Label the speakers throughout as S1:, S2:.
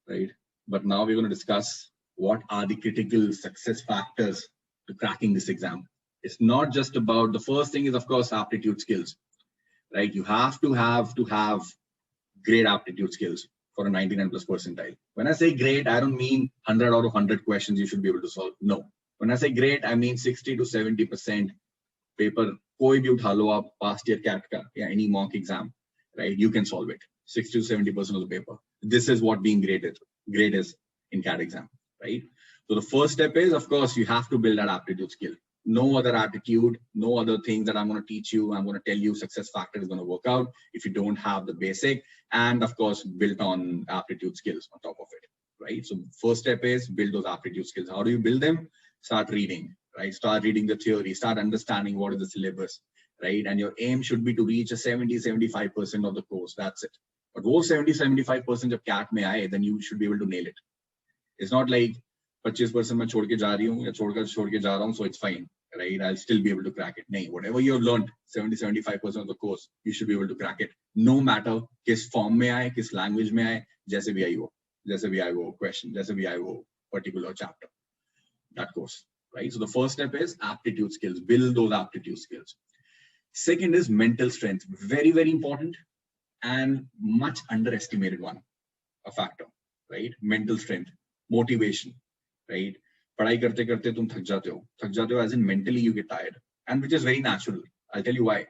S1: right? But now we're going to discuss what are the critical success factors to cracking this exam. It's not just about, the first thing is of course aptitude skills, right? You have to have great aptitude skills for a 99 plus percentile. When I say great, I don't mean 100 out of 100 questions you should be able to solve. No. When I say great, I mean 60 to 70% paper, koi bhi utha lo aap, past year CAT ka, yeah, any mock exam, right? You can solve it. 60 to 70% of the paper. This is what being great is in CAT exam, right? So the first step is, of course, you have to build that aptitude skill. No other attitude, no other thing that I'm going to teach you, I'm going to tell you success factor is going to work out if you don't have the basic, and of course, built on aptitude skills on top of it, right? So first step is build those aptitude skills. How do you build them? Start reading, right? Start reading the theory, start understanding what is the syllabus, right? And your aim should be to reach a 70-75% of the course. That's it. But wo 70-75% of CAT mein aaye, then you should be able to nail it. It's not like 25% मैं छोड़ के जा रही हूँ या छोड़ के जा रहा हूँ, so it's fine, right? I'll still be able to crack it. नहीं, whatever you've learned, 70-75% of the course, you should be able to crack it. No matter किस form में आए, किस language में आए, जैसे भी आई वो question, जैसे भी आई वो particular chapter, that course, right? So the first step is aptitude skills. Build those aptitude skills. Second is mental strength. Very, very important and much underestimated one, a factor, right? Mental strength, motivation. Right? पढ़ाई करते करते तुम थक जाते हो as in mentally you get tired, and which is very natural. I'll tell you why.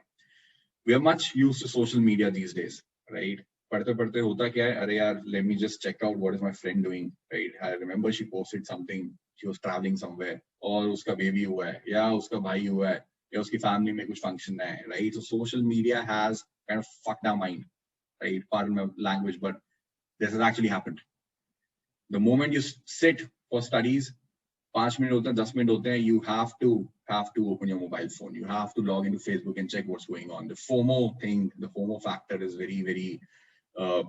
S1: We are much used to social media these days, right? पढ़ते पढ़ते होता क्या है, अरे यार, let me just check out what is my friend doing, right? I remember she posted something, she was traveling somewhere, और उसका baby हुआ है, या उसका भाई हुआ है, या उसकी family में कुछ function है, right? So social media has kind of fucked our mind, right? Pardon my language, but this has actually happened. The moment you sit for studies, 5 minutes होते हैं, 10 minutes होते हैं, you have to open your mobile phone. You have to log into Facebook and check what's going on. The FOMO thing, the FOMO factor is very, very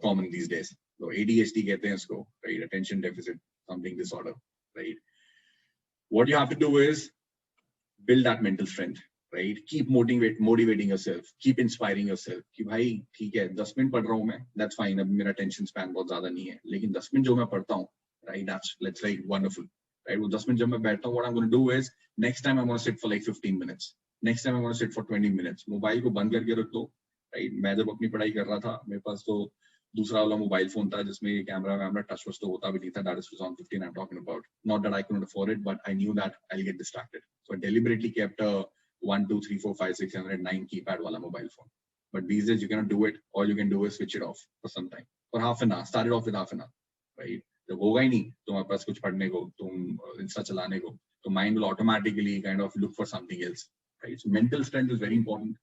S1: common these days. So ADHD कहते हैं इसको, right? Attention deficit something disorder, right? What you have to do is build that mental strength, right? Keep motivating yourself, keep inspiring yourself. कि भाई ठीक है, 10 minutes पढ़ रहा हूँ मैं, that's fine. अब मेरा attention span बहुत ज़्यादा नहीं है, लेकिन 10 minutes जो मैं पढ़ता हूँ, right? That's like wonderful, right? वो 10 minutes जब मैं बैठता हूँ, what I'm going to do is next time I'm going to sit for like 15 minutes. Next time I'm going to sit for 20 minutes. Mobile को बंद करके रख दो, right? मैं जब अपनी पढ़ाई कर रहा था, मेरे पास तो दूसरा वाला मोबाइल फोन था जिसमें कैमरा टच वच तो होता भी नहीं था. That is 2015 I'm talking about. Not that I couldn't afford it, but I knew that I'll get distracted. So I deliberately kept a 1, 2, 3, 4, 5, 6, 7, 8, 9 keypad wala mobile phone. But these days you cannot do it. All you can do is switch it off for some time, for half an hour. Start it off with half an hour, right? जब होगा ही नहीं तुम्हारे पास कुछ पढ़ने को, तुम Insta चलाने को, तो mind will automatically kind of look for something else, right? So mental strength is very important.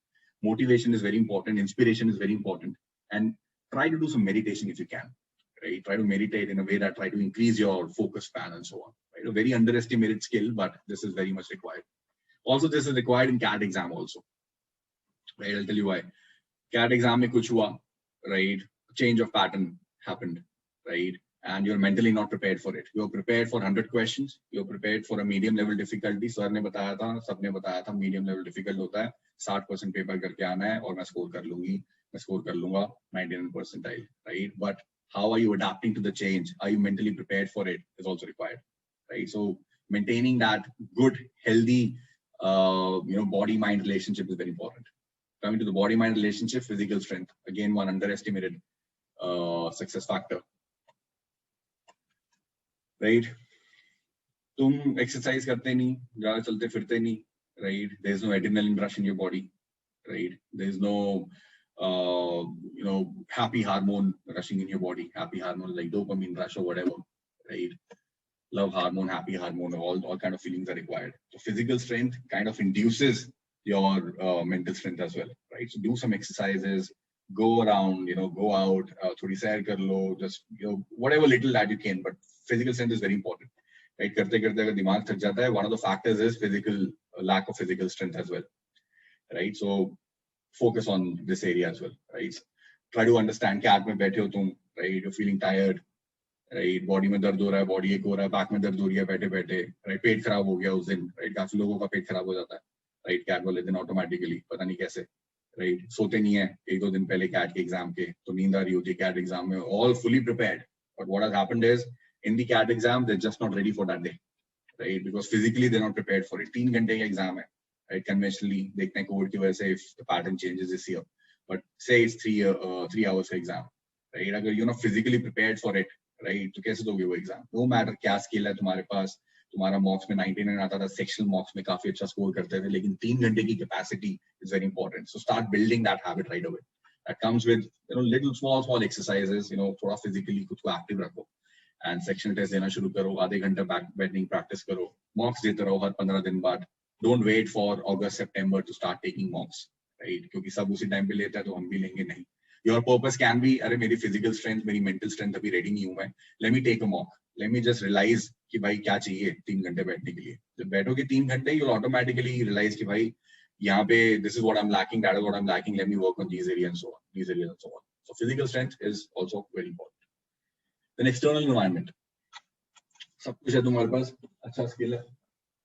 S1: Motivation is very important. Inspiration is very important. And try to do some meditation if you can, right? Try to meditate in a way that try to increase your focus span and so on, right? A very underestimated skill, but this is very much required. Also, this is required in CAT exam also, right? I'll tell you why. CAT exam mein kuch hua, right? Change of pattern happened, right? And you're mentally not prepared for it. You're prepared for 100 questions. You're prepared for a medium level difficulty. Sir ने बताया था, सबने बताया था, medium level difficult होता है. 60% paper करके आना है और मैं score कर लूंगी. मैं score कर लूंगा 99 percentile, right? But how are you adapting to the change? Are you mentally prepared for it? Is also required, right? So maintaining that good, healthy, body-mind relationship is very important. Coming to the body-mind relationship, physical strength, again, one underestimated success factor. Right? तुम exercise करते नहीं, ज़्यादा चलते फिरते नहीं, right? There's no adrenaline rush in your body, right? There's no, happy hormone rushing in your body. Happy hormone like dopamine rush or whatever, right? Love hormone, happy hormone, all kind of feelings are required. So physical strength kind of induces your mental strength as well, right? So do some exercises, go around, go out, thodi sair kar lo, just, whatever little that you can, but physical strength is very important, right? Karte karte agar dimag thak jata hai, one of the factors is lack of physical strength as well, right? So focus on this area as well, right? Try to understand, CAT mein baithe ho tum, right? You're feeling tired, right? Body mein dard ho raha hai, body ache ho raha hai, back mein dard ho rahi hai baithe, right? Pet kharab ho gaya us din, right? Kafi logon ka pet kharab ho jata hai, right? CAT wale din automatically, pata nahi kaise, right? सोते नहीं है, 1-2 दिन पहले CAT के exam के, तो नींद आ रही होती है CAT एग्जाम में, all fully prepared, But what has happened is in the CAT exam, they're just not ready for that day, right? Because physically they're not prepared for it. 3 घंटे का exam है, right? Conventionally, देखते हैं COVID की वजह से if the pattern changes this year, but say it's 3 hours का exam, right? अगर you're not physically prepared for it, right? तो कैसे दोगे वो exam? No matter क्या skill है तुम्हारे पास, तुम्हारा मॉक्स में 99 आता था, सेक्शनल मॉक्स में काफी अच्छा स्कोर करते थे, लेकिन 3 घंटे की capacity is very important. So start building that habit right away. That comes with little small exercises, थोड़ा फिजिकली खुद को एक्टिव रखो एंड सेक्शनल टेस्ट देना शुरू करो. आधे घंटे बैटिंग प्रैक्टिस करो, मॉक्स देते रहो हर 15 दिन बाद. Don't wait for August September to start taking mocks, right? क्योंकि सब उसी टाइम पे लेते हैं तो हम भी लेंगे नहीं. योर पर्पस कैन बी, अरे मेरी फिजिकल स्ट्रेंथ, मेरी मेंटल स्ट्रेंथ अभी रेडी नहीं हूं मैं, let me take a mock, let me just realise कि भाई क्या चाहिए 3 घंटे बैठने के लिए. जब बैठोगे 3 घंटे, यू विल ऑटोमेटिकली रियलाइज कि भाई यहाँ पे this is what I am lacking, that is what I am lacking, let me work on these area and so on, these area and so on. So physical strength is also very important. Then external environment, सब कुछ है तुम्हारे पास, अच्छा skill है,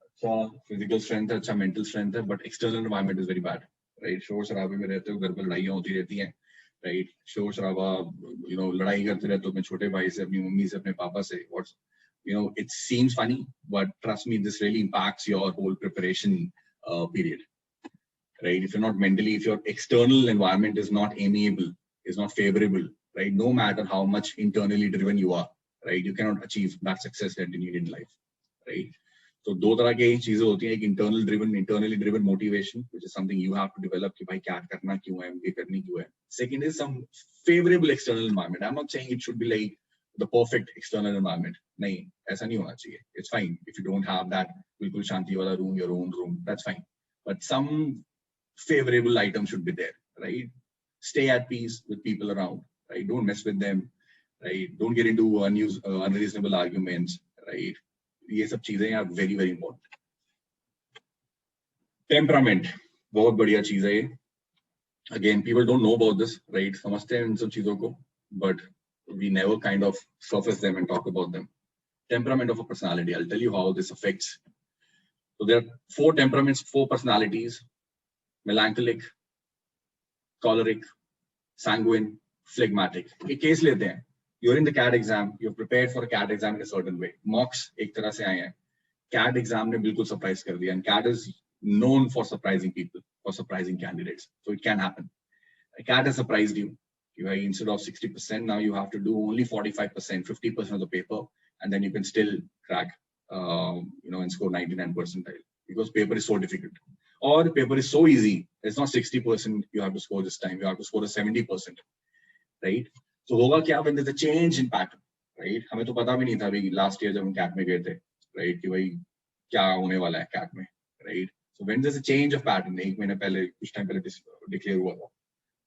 S1: अच्छा physical strength है, अच्छा mental strength है, but external environment is very bad, right? शोर शराबे में रहते हो, घर पर लड़ाइयाँ होती रहती हैं, राइट? शोर शराबा, लड़ाई करते रहते हो अपने छोटे भाई से, अपनी मम्मी से, अपने पापा से. What's it seems funny, but trust me, this really impacts your whole preparation period, right? If you're not mentally, if your external environment is not amiable, is not favorable, right? No matter how much internally driven you are, right? You cannot achieve that success that you need in life, right? So दो तरह की चीजें होती हैं, एक internally driven motivation, which is something you have to develop कि भाई क्या करना क्यों है, MBA करनी क्यों है. Second is some favorable external environment. I'm not saying it should be like the perfect external environment. नहीं, ऐसा नहीं होना चाहिए. It's fine if you don't have that बिल्कुल शांति वाला room, your own room, that's fine. But some favorable items should be there, right? Stay at peace with people around, right? Don't mess with them, right? Don't get into unreasonable arguments, right? ये सब चीजें are very very important. Temperament, बहुत बढ़िया चीज है ये. Again, people don't know about this, right? समझते हैं इन सब चीजों को, but we never kind of surface them and talk about them. Temperament of a personality. I'll tell you how this affects. So there are 4 temperaments, 4 personalities: melancholic, choleric, sanguine, phlegmatic. एक case लेते हैं. You're in the CAT exam. You're prepared for a CAT exam in a certain way. Mocks एक तरह से आए हैं. CAT exam ने बिल्कुल surprise कर दिया. And CAT is known for surprising people, for surprising candidates. So it can happen. CAT has surprised you. Instead of 60%, now you have to do only 45%, 50% of the paper, and then you can still crack, and score 99 percentile, because paper is so difficult. Or the paper is so easy, it's not 60% you have to score this time, you have to score a 70%, right? So होगा क्या when there's a change in pattern, right? हमें तो पता भी नहीं था भाई last year जब हम CAT में गए थे, right? कि भाई क्या होने वाला है CAT में, right? So when there's a change of pattern, एक महीने पहले, कुछ टाइम पहले declare हुआ था.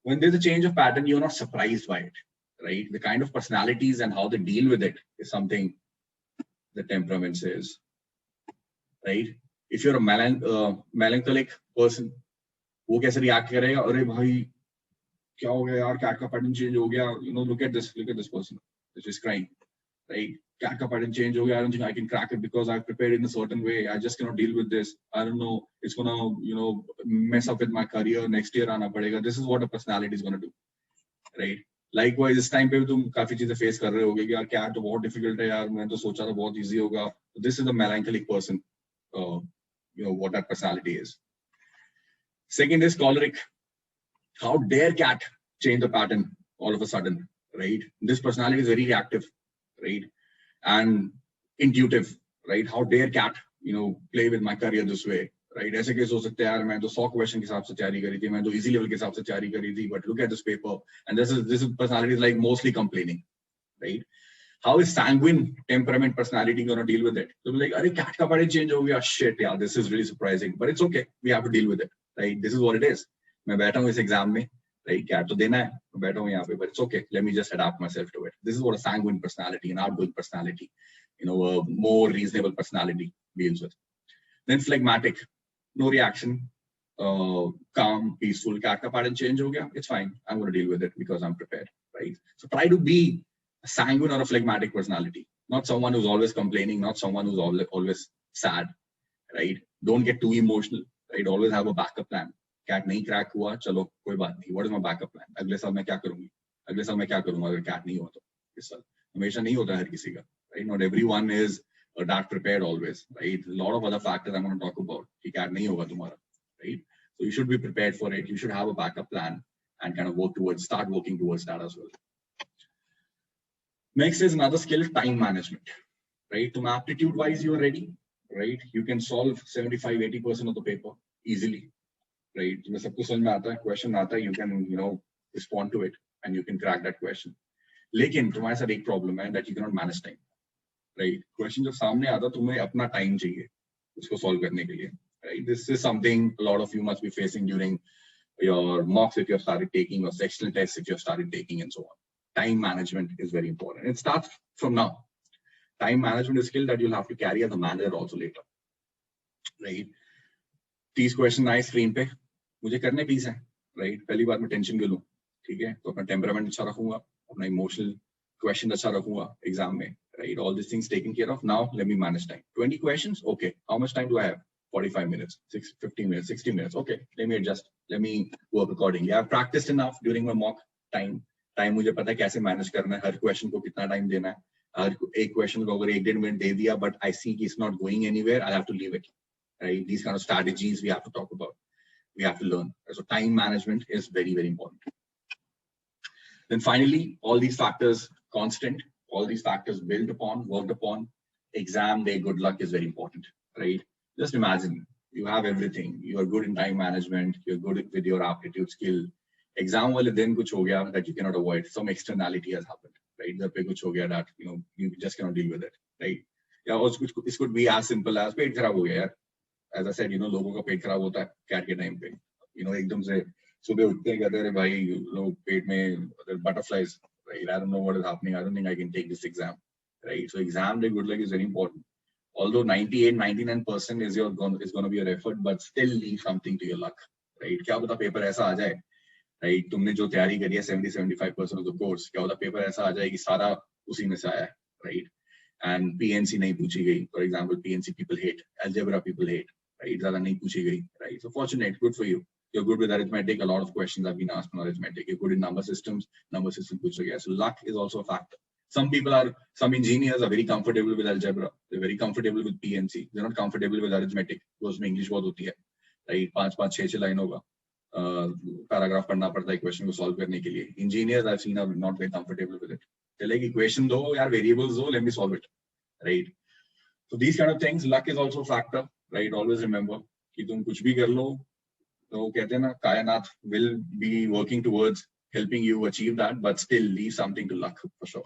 S1: When there's a change of pattern, you're not surprised by it, right? The kind of personalities and how they deal with it is something the temperament says, right? If you're a melancholic person, वो कैसे react करेगा? अरे भाई क्या हो गया यार, CAT का pattern change हो गया. Look at this person, this is crying, right? CAT का pattern change हो गया. I don't think I can crack it because I've prepared in a certain way. I just cannot deal with this. I don't know. It's gonna, mess up with my career. Next year आना पड़ेगा. This is what a personality is gonna do, right? Likewise, इस time पे भी तुम काफी चीजें face कर रहे होगे कि यार CAT तो बहुत difficult है यार. मैंने तो सोचा था बहुत easy होगा. This is a melancholic person. What that personality is. Second is choleric. How dare CAT change the pattern all of a sudden, right? This personality is very reactive, right? And intuitive, right? How dare CAT, play with my career this way, right? ऐसे case हो सकते हैं यार, मैं तो 100 question के हिसाब से तैयारी करी थी, मैं तो इजी लेवल के हिसाब से तैयारी करी थी, but look at this paper, and this is personality is like mostly complaining, right? How is sanguine temperament personality going to deal with it? So like, अरे CAT का pattern change हो गया, shit, yeah, this is really surprising, but it's okay, we have to deal with it, right? This is what it is. मैं बैठा हूँ इस exam में, right? CAT तो देना है, मैं बैठा हूँ यहाँ पे, but it's okay. Let me just adapt myself to it. This is what a sanguine personality, an outgoing personality, a more reasonable personality deals with. Then phlegmatic, no reaction, calm, peaceful. CAT का pattern change हो गया, it's fine. I'm going to deal with it because I'm prepared, right? So try to be a sanguine or a phlegmatic personality, not someone who's always complaining, not someone who's always sad, right? Don't get too emotional, right? Always have a backup plan. CAT नहीं crack हुआ, चलो कोई बात नहीं. What is my backup plan? अगले साल मैं क्या करूंगी? अगले साल मैं क्या करूंगा अगर CAT नहीं हुआ तो? इस साल हमेशा नहीं होता हर किसी का, right? Not everyone is that prepared always, right? A lot of other factors I'm going to talk about. कि CAT नहीं होगा तुम्हारा, right? So you should be prepared for it. You should have a backup plan and kind of start working towards that as well. Next is another skill, time management, right? To aptitude wise, you are ready, right? You can solve 75-80% of the paper easily, right? तुम्हें सब कुछ समझ में आता है, question आता है, you can respond to it and you can crack that question. लेकिन तुम्हारे साथ एक problem है that you cannot manage time, right? Question जब सामने आता है तुम्हें अपना time चाहिए उसको solve करने के लिए, right? This is something a lot of you must be facing during your mocks if you have started taking, or sectional tests if you have started taking, and so on. Time management is very important. It starts from now. Time management is a skill that you'll have to carry as a manager also later, right? These questions आए screen पे, मुझे करने please हैं, right? पहली बार मैं tension क्यों लूँ, ठीक है? तो अपना temperament अच्छा रखूँगा, अपना emotional question अच्छा रखूँगा exam में, right? All these things taken care of. Now let me manage time. 20 questions, okay. How much time do I have? 45 minutes, 50 minutes, 60 minutes. Okay, let me adjust. Let me work accordingly. I've practiced enough during my mock time. Time मुझे पता है कैसे manage करना है, हर question को कितना time देना है. हर एक question को अगर 1-1.5 minute दे दिया, but I see it's not going anywhere, I'll have to leave it. Right? These kind of strategies we have to talk about. We have to learn. So time management is very, very important. Then finally, all these factors constant, all these factors built upon, worked upon. Exam day good luck is very important, right? Just imagine you have everything. You are good in time management. You're good with your aptitude skill. Exam wale din kuch ho gaya that you cannot avoid. Some externality has happened, right? Ghar pe kuch ho gaya that you just cannot deal with it, right? Yeah, also this could be as simple as पेट खराब हो गया यार. As I said, लोगों का पेट खराब होता है CAT के टाइम पे. एकदम से सुबह उठते हैं कहते हैं भाई लोग पेट में butterflies, right? I don't know what is happening. I don't think I can take this exam, right? So exam day good luck is very important. Although 98-99% is going to be your effort, but still leave something to your luck, right? क्या पता paper ऐसा आ जाए, right? तुमने जो तैयारी करी है 70-75% of the course, क्या पता पेपर ऐसा आ जाए कि सारा उसी में से आया है, right? And PNC नहीं पूछी गई, for example, PNC people hate, algebra people hate, right? ज़्यादा नहीं पूछी गई, right? So fortunate, good for you. You're good with arithmetic. A lot of questions have been asked on arithmetic. You're good in number system पूछा गया. So luck is also a factor. Some engineers are very comfortable with algebra. They're very comfortable with PNC. They're not comfortable with arithmetic because में English बहुत होती है, right? 5-6 लाइनों का paragraph पढ़ना पड़ता है क्वेश्चन को सॉल्व करने के लिए. Engineers I've seen are not very comfortable with it. चले कि क्वेश्चन दो यार, variables दो, let me solve it, right? So these kind of things, luck is also a factor, right? Always remember कि तुम कुछ भी कर लो, तो कहते हैं ना कायनात will be working towards helping you achieve that, but still leave something to luck for sure.